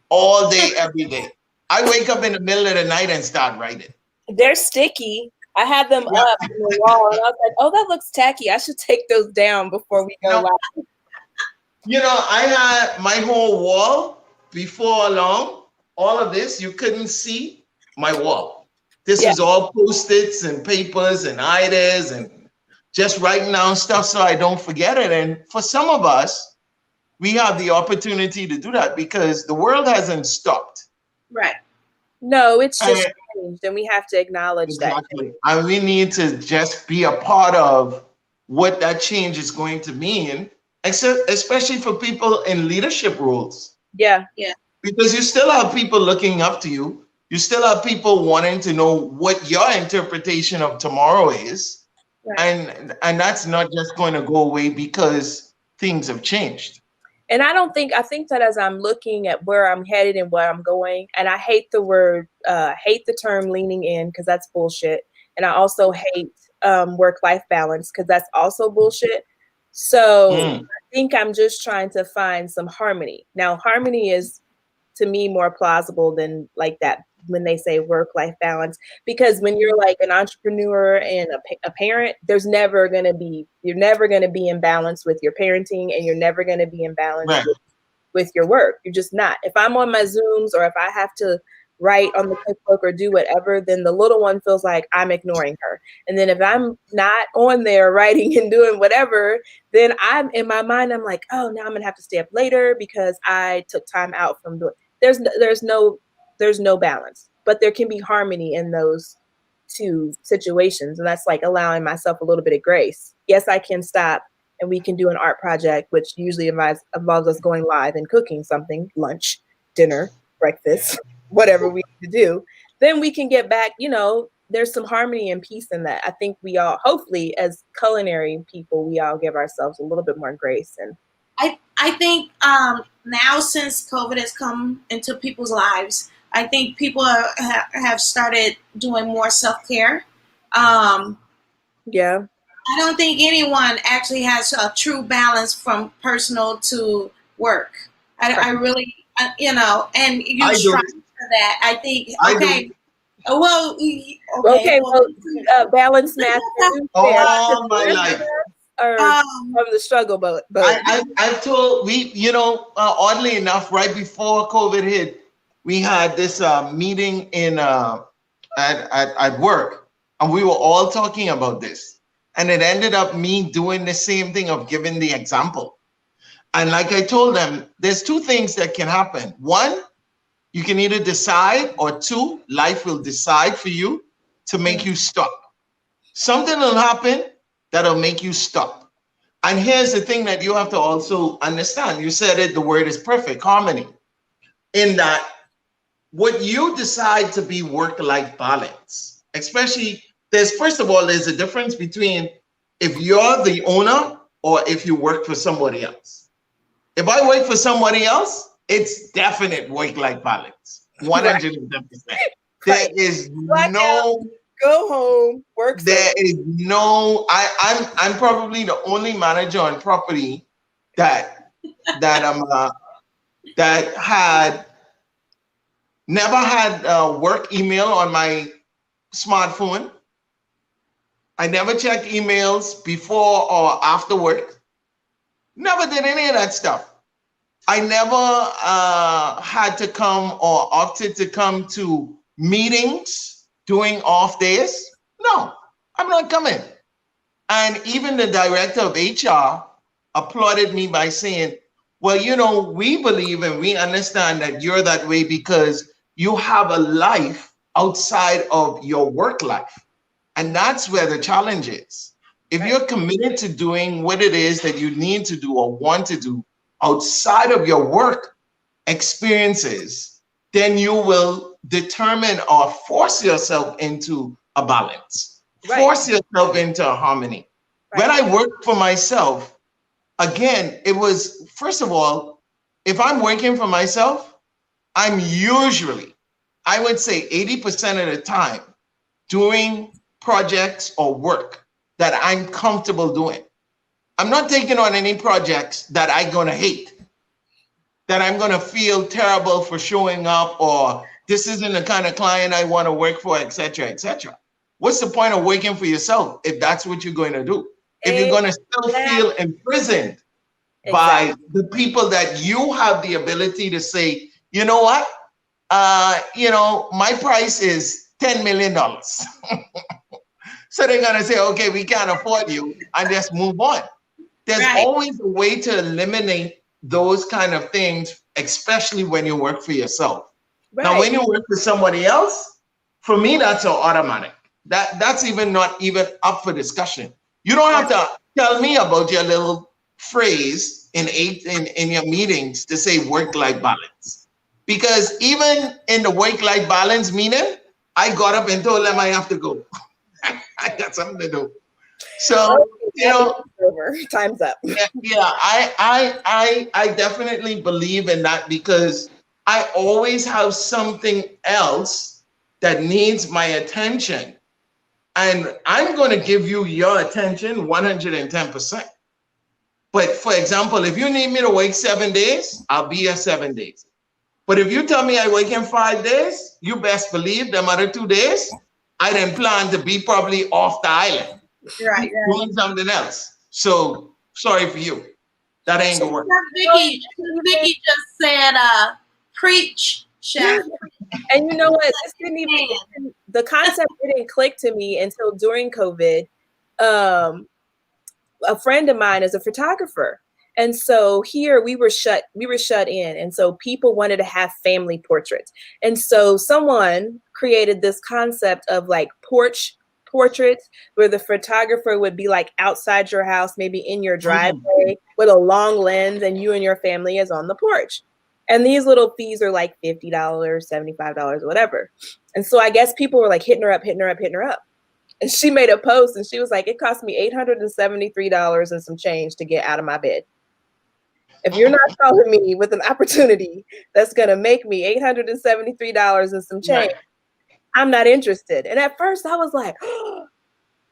All day, every day. I wake up in the middle of the night and start writing. They're sticky. I had them up on the wall, and I was like, "Oh, that looks tacky. I should take those down before we go live." You know, I had my whole wall before long. All of this, you couldn't see my wall. This was all Post-its and papers and ideas and just writing down stuff so I don't forget it. And for some of us, we have the opportunity to do that because the world hasn't stopped. Right. No, it's just changed, and we have to acknowledge that. And we need to just be a part of what that change is going to mean, especially for people in leadership roles. Yeah. Because you still have people looking up to you. You still have people wanting to know what your interpretation of tomorrow is. Right. And that's not just going to go away because things have changed. And I think that as I'm looking at where I'm headed and where I'm going, and I hate the term leaning in because that's bullshit. And I also hate work-life balance because that's also bullshit. So I think I'm just trying to find some harmony. Now, harmony is to me more plausible than like that when they say work-life balance, because when you're like an entrepreneur and a parent, you're never going to be in balance with your parenting, and you're never going to be in balance with your work. You're just not. If I'm on my Zooms or if I have to write on the cookbook or do whatever, then the little one feels like I'm ignoring her. And then if I'm not on there writing and doing whatever, then I'm in my mind, I'm like, oh, now I'm gonna have to stay up later because I took time out from doing. There's no balance, but there can be harmony in those two situations. And that's like allowing myself a little bit of grace. Yes, I can stop and we can do an art project, which usually involves us going live and cooking something, lunch, dinner, breakfast, whatever we need to do. Then we can get back, there's some harmony and peace in that. I think we all, hopefully as culinary people, we all give ourselves a little bit more grace. And I think now since COVID has come into people's lives, I think people have started doing more self-care. Yeah. I don't think anyone actually has a true balance from personal to work. I really, and you strive for that. I think, balance master. All my life. Or from the struggle, but I've told oddly enough, right before COVID hit, we had this meeting at work, and we were all talking about this, and it ended up me doing the same thing of giving the example. And like I told them, there's 2 things that can happen. 1, you can either decide, or 2, life will decide for you to make you stop. Something will happen that'll make you stop. And here's the thing that you have to also understand. You said it, the word is perfect, harmony. In that, what you decide to be work-life balance, especially, first of all, there's a difference between if you're the owner or if you work for somebody else. If I work for somebody else, it's definite work-life balance, 110%. There is no go home, work. There is no. I'm probably the only manager on property that had never had work email on my smartphone. I never checked emails before or after work. Never did any of that stuff. I never had to come or opted to come to meetings during off days. No, I'm not coming. And even the director of HR applauded me by saying, well, you know, we believe and we understand that you're that way because you have a life outside of your work life. And that's where the challenge is. If you're committed to doing what it is that you need to do or want to do outside of your work experiences, then you will determine or force yourself into a balance, force yourself into a harmony. When I worked for myself, again, it was, first of all, if I'm working for myself, I'm usually, I would say 80% of the time, doing projects or work that I'm comfortable doing. I'm not taking on any projects that I'm going to hate, that I'm going to feel terrible for showing up, or this isn't the kind of client I want to work for, etc., etc. What's the point of working for yourself if that's what you're going to do? If you're going to still feel imprisoned by the people that you have the ability to say, you know what, you know, my price is $10 million. So they're going to say, okay, we can't afford you, and just move on. There's always a way to eliminate those kind of things, especially when you work for yourself. Now, when you work for somebody else, for me, that's an automatic. That's even not even up for discussion. You don't have to tell me about your little phrase in your meetings to say work-life balance. Because even in the work-life balance meeting, I got up and told them I have to go. I got something to do. So, you know, time's up. Yeah, I definitely believe in that because I always have something else that needs my attention. And I'm going to give you your attention 110%. But for example, if you need me to work 7 days, I'll be here 7 days. But if you tell me I work in 5 days, you best believe them other 2 days, I didn't plan to be probably off the island. Doing something else. So sorry for you. That ain't gonna work. Vicky just said, preach, chef. And you know what? This didn't even, the concept didn't click to me until during COVID. A friend of mine is a photographer. And so here we were shut in. And so people wanted to have family portraits. And so someone created this concept of like porch portraits where the photographer would be like outside your house, maybe in your driveway with a long lens, and you and your family is on the porch. And these little fees are like $50, $75, whatever. And so I guess people were like hitting her up. And she made a post and she was like, it cost me $873 and some change to get out of my bed. If you're not calling me with an opportunity that's going to make me $873 and some change, I'm not interested. And at first I was like, oh.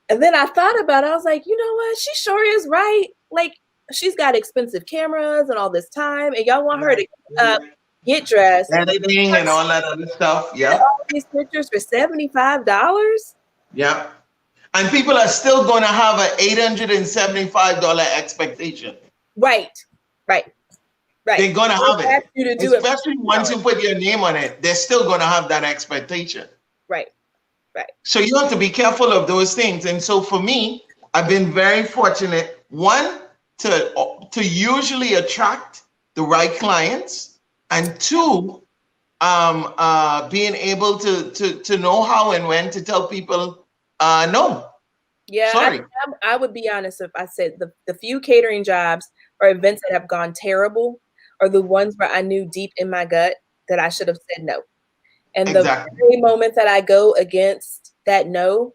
And then I thought about it. I was like, you know what? She sure is right. Like, she's got expensive cameras and all this time, and y'all want her to get dressed, editing and all that other stuff. Yeah, all these pictures for $75. Yeah, and people are still going to have an $875 expectation. Right. They're going to have it, you to especially once you put your name on it. They're still going to have that expectation. Right. So you have to be careful of those things. And so for me, I've been very fortunate. One, to usually attract the right clients, and two, being able to know how and when to tell people no. Yeah, sorry. I would be honest if I said the few catering jobs or events that have gone terrible are the ones where I knew deep in my gut that I should have said no. And the very moment that I go against that no,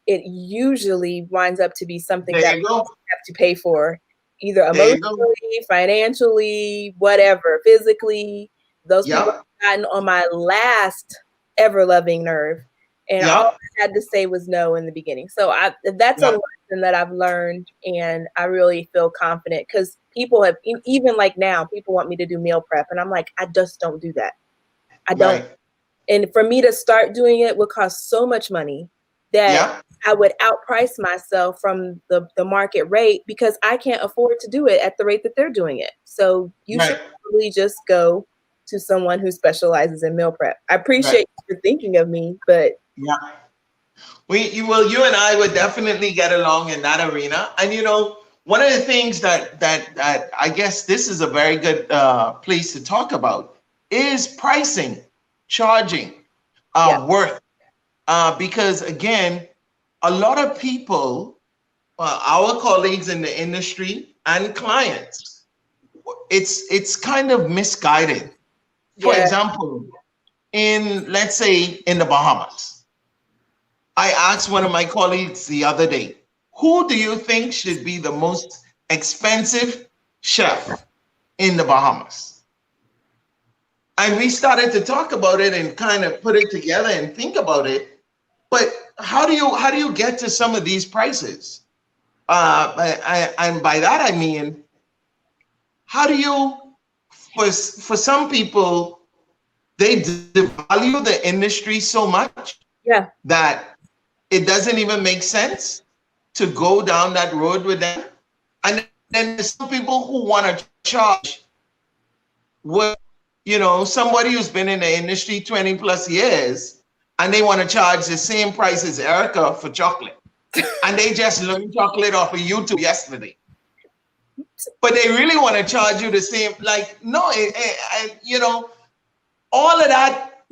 it usually winds up to be something that I have to pay for, either emotionally, financially, whatever, physically. Those people have gotten on my last ever loving nerve. And all I had to say was no in the beginning. So that's a lesson that I've learned, and I really feel confident because people have, even like now, people want me to do meal prep, and I'm like, I just don't do that. I don't. Right. And for me to start doing it would cost so much money that I would outprice myself from the market rate because I can't afford to do it at the rate that they're doing it. So you should probably just go to someone who specializes in meal prep. I appreciate you thinking of me, but You and I would definitely get along in that arena. And you know, one of the things that I guess this is a very good place to talk about is pricing, charging, worth. Because again, a lot of people, our colleagues in the industry and clients, it's kind of misguided. For example, let's say in the Bahamas, I asked one of my colleagues the other day, who do you think should be the most expensive chef in the Bahamas? And we started to talk about it and kind of put it together and think about it. But how do you get to some of these prices? And by that I mean, how do you, for some people, they devalue the industry so much that it doesn't even make sense to go down that road with them. And then there's some people who want to charge what, you know, somebody who's been in the industry 20 plus years, and they want to charge the same price as Erica for chocolate. And they just learned chocolate off of YouTube yesterday. But they really want to charge you the same, like, no, you know, all of that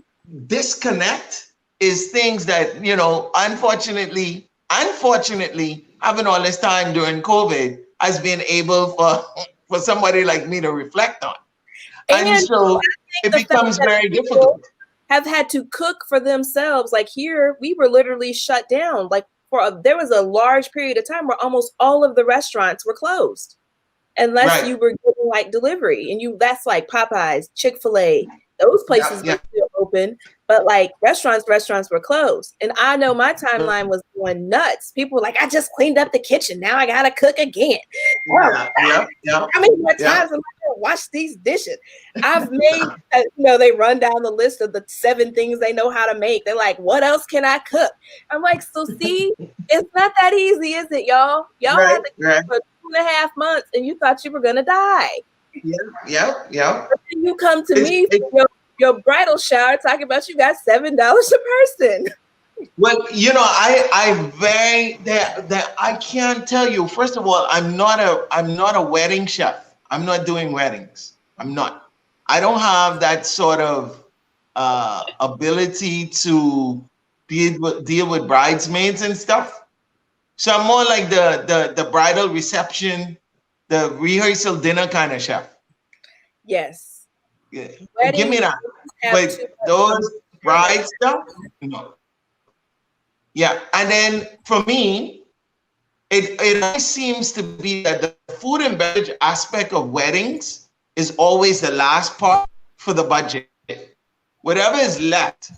disconnect is things that, you know, unfortunately, having all this time during COVID has been able for somebody like me to reflect on. And so it becomes very difficult. Have had to cook for themselves. Like here, we were literally shut down. Like there was a large period of time where almost all of the restaurants were closed. Unless you were getting like delivery, and that's like Popeyes, Chick-fil-A, those places were still open, but like restaurants were closed. And I know my timeline was going nuts. People were like, I just cleaned up the kitchen, now I gotta cook again. How many more times am I gonna wash these dishes? I've made, you know, they run down the list of the 7 things they know how to make. They're like, what else can I cook? I'm like, so see, it's not that easy, is it, y'all? Y'all have to cook for 2.5 months, and you thought you were gonna die. Yeah. But then you come to me for your bridal shower talking about you got $7 a person. Well, you know, I can't tell you. First of all, I'm not a wedding chef. I'm not doing weddings. I'm not. I don't have that sort of ability to deal with bridesmaids and stuff. So I'm more like the bridal reception, the rehearsal dinner kind of chef. Yes. Yeah. Give me that. But those bride stuff, no. Yeah. And then for me, it seems to be that the food and beverage aspect of weddings is always the last part for the budget. Whatever is left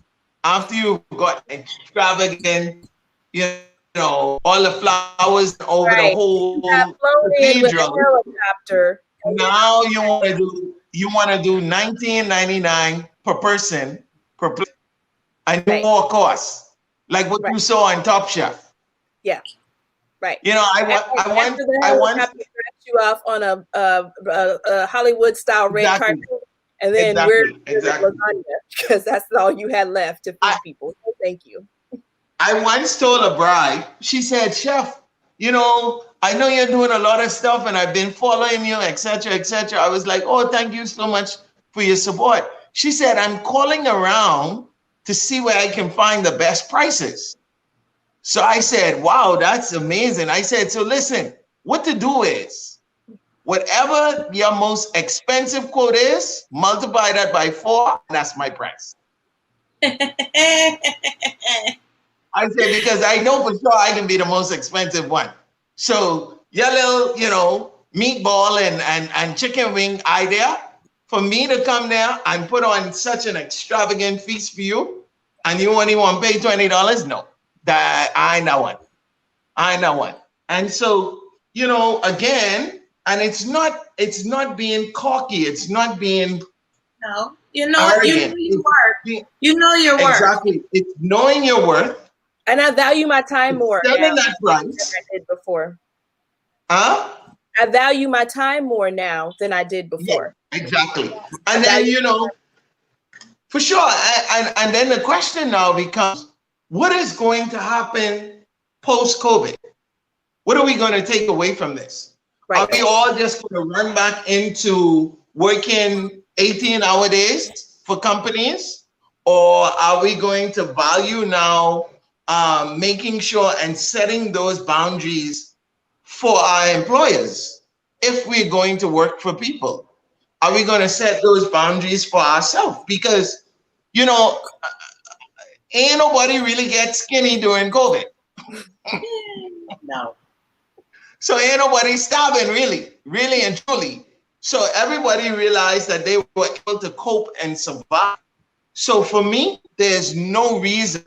after you've got extravagant, you know, all the flowers over the whole cathedral. Now you want to do $19.99 per person per plate, and more costs, like what you saw on Top Chef. Yeah, right. You know, I want to dress you off on a Hollywood style red carpet, and then we're lasagna because that's all you had left to feed people. So thank you. I once told a bride, she said, Chef, you know, I know you're doing a lot of stuff and I've been following you, etc., etc. I was like, oh, thank you so much for your support. She said, I'm calling around to see where I can find the best prices. So I said, wow, that's amazing. I said, so listen, what to do is, whatever your most expensive quote is, multiply that by 4, and that's my price. I said, because I know for sure I can be the most expensive one. So your little, you know, meatball and chicken wing idea, for me to come there and put on such an extravagant feast for you, and you only want to pay $20? No, that I ain't that one. And so, you know, again, and it's not being cocky. It's not being you know your worth. You know your worth. Exactly. It's knowing your worth. And I value my time more now that price than I did before. Huh? I value my time more now than I did before. Yeah, exactly. And then, you know, for sure. And then the question now becomes, what is going to happen post-COVID? What are we going to take away from this? Right. Are we all just going to run back into working 18-hour days for companies? Or are we going to value now making sure and setting those boundaries for our employers if we're going to work for people? Are we going to set those boundaries for ourselves? Because, you know, ain't nobody really get skinny during COVID. No. So ain't nobody starving really and truly. So everybody realized that they were able to cope and survive. So for me, there's no reason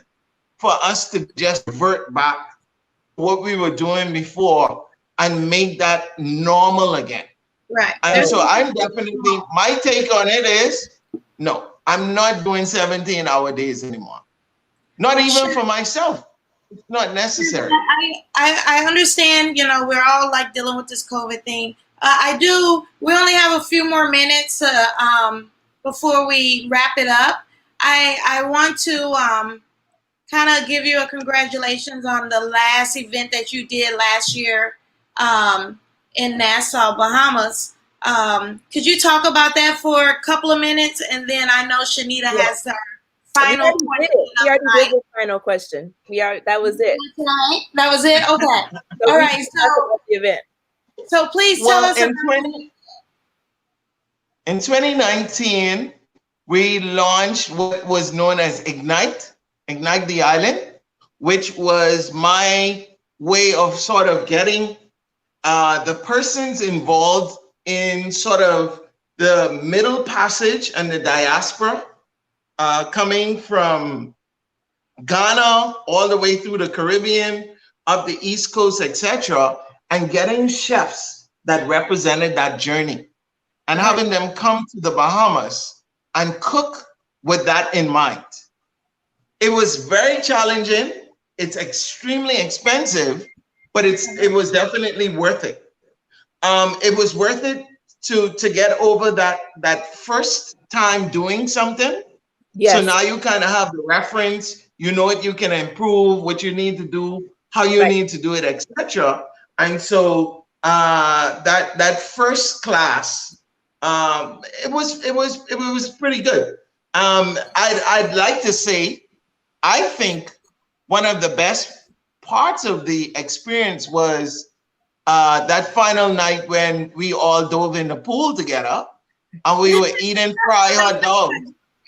for us to just revert back to what we were doing before and make that normal again. Right. And so I'm definitely, my take on it is, no, I'm not doing 17-hour days anymore. Not even for myself. It's not necessary. I understand, you know, we're all like dealing with this COVID thing. We only have a few more minutes before we wrap it up. I want to kind of give you a congratulations on the last event that you did last year in Nassau, Bahamas. Could you talk about that for a couple of minutes? And then I know Shanita has her final question. We already did the final question. That was it. That was it? Okay. So all right. So, the event. So please tell us in 2019, we launched what was known as Ignite the Island, which was my way of sort of getting the persons involved in sort of the Middle Passage and the diaspora, coming from Ghana all the way through the Caribbean, up the East Coast, etc., and getting chefs that represented that journey and having them come to the Bahamas and cook with that in mind. It was very challenging. It's extremely expensive, but it was definitely worth it. It was worth it to get over that first time doing something. Yes. So now you kind of have the reference, you know what you can improve, what you need to do, how you need to do it, etc. And so that first class, it was pretty good. I'd like to say, I think one of the best parts of the experience was that final night when we all dove in the pool together and we were eating fried hot dogs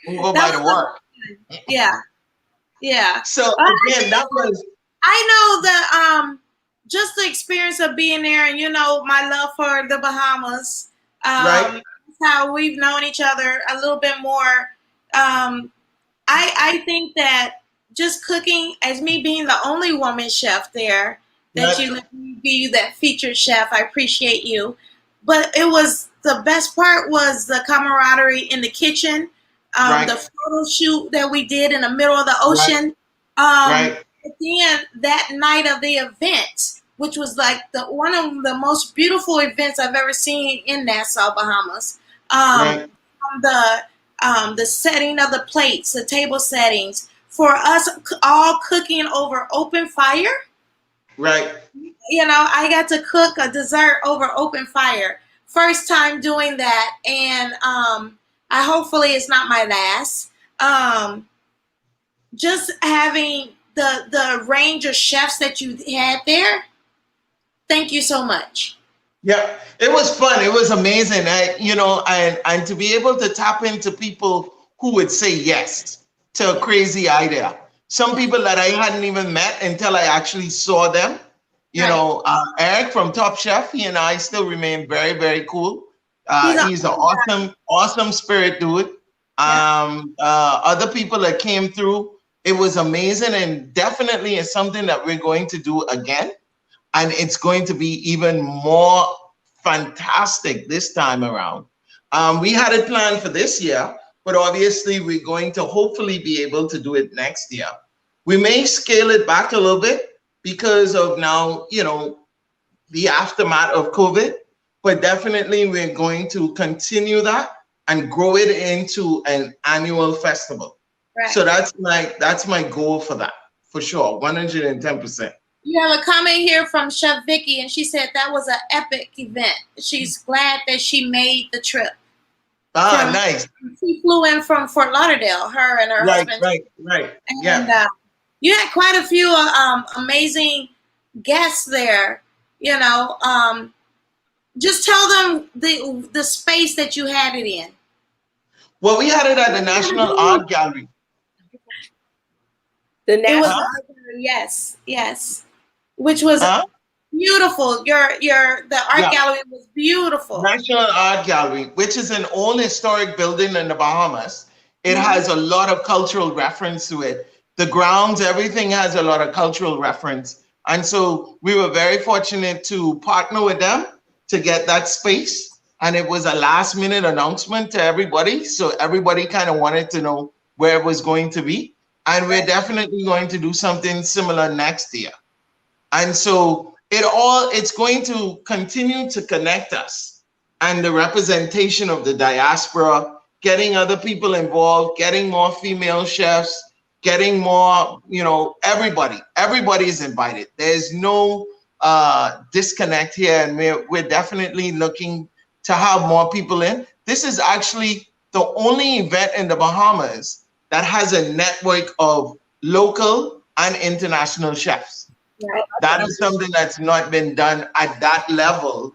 and go by the work. Yeah. So again, that was. I know that just the experience of being there, and you know my love for the Bahamas. Right. How we've known each other a little bit more. I think that just cooking, as me being the only woman chef there, that you let me be that featured chef. I appreciate you. But it was the best part was the camaraderie in the kitchen, the photo shoot that we did in the middle of the ocean. At the end, that night of the event, which was like one of the most beautiful events I've ever seen in Nassau, Bahamas. The setting of the plates, the table settings, for us all cooking over open fire. Right. You know, I got to cook a dessert over open fire. First time doing that, and I hopefully it's not my last. Just having the range of chefs that you had there. Thank you so much. Yeah, it was fun. It was amazing. And to be able to tap into people who would say yes to a crazy idea. Some people that I hadn't even met until I actually saw them. You know, Eric from Top Chef, he and I still remain very, very cool. He's an awesome spirit dude. Other people that came through, it was amazing, and definitely is something that we're going to do again. And it's going to be even more fantastic this time around. We had it planned for this year, but obviously we're going to hopefully be able to do it next year. We may scale it back a little bit because of now, you know, the aftermath of COVID, but definitely we're going to continue that and grow it into an annual festival. Right. So that's my goal for that. for sure, 110%. You have a comment here from Chef Vicky, and she said that was an epic event. She's glad that she made the trip. Nice. She flew in from Fort Lauderdale, her and her husband. Right. And you had quite a few amazing guests there. You know, just tell them the space that you had it in. Well, we had it at the National Art Gallery. The National Art Gallery, yes. Which was beautiful. The art gallery was beautiful. National Art Gallery, which is an old historic building in the Bahamas. It has a lot of cultural reference to it. The grounds, everything has a lot of cultural reference. And so we were very fortunate to partner with them to get that space. And it was a last minute announcement to everybody. So everybody kind of wanted to know where it was going to be. And we're definitely going to do something similar next year. And so it's going to continue to connect us, and the representation of the diaspora, getting other people involved, getting more female chefs, getting more, everybody is invited. There's no disconnect here, and we're definitely looking to have more people in. This is actually the only event in the Bahamas that has a network of local and international chefs. Right. That is something that's not been done at that level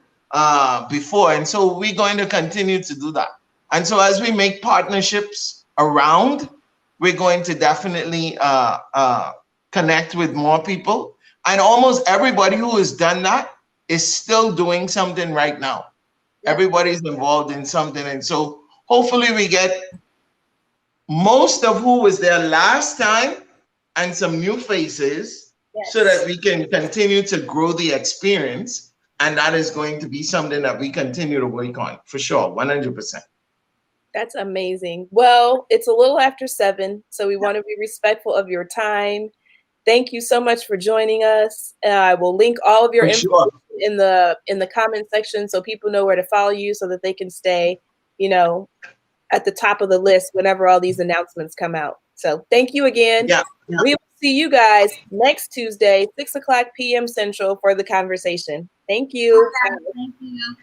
before. And so we're going to continue to do that. And so as we make partnerships around, we're going to definitely connect with more people. And almost everybody who has done that is still doing something right now. Yep. Everybody's involved in something. And so hopefully we get most of who was there last time and some new faces. Yes. So that we can continue to grow the experience. And that is going to be something that we continue to work on, for sure, 100%. That's amazing. Well, it's a little after 7, so we want to be respectful of your time. Thank you so much for joining us. I will link all of your information in the comment section so people know where to follow you so that they can stay, at the top of the list whenever all these announcements come out. So thank you again. Yeah. We will see you guys next Tuesday, 6:00 p.m. Central for the conversation. Thank you. Thank you.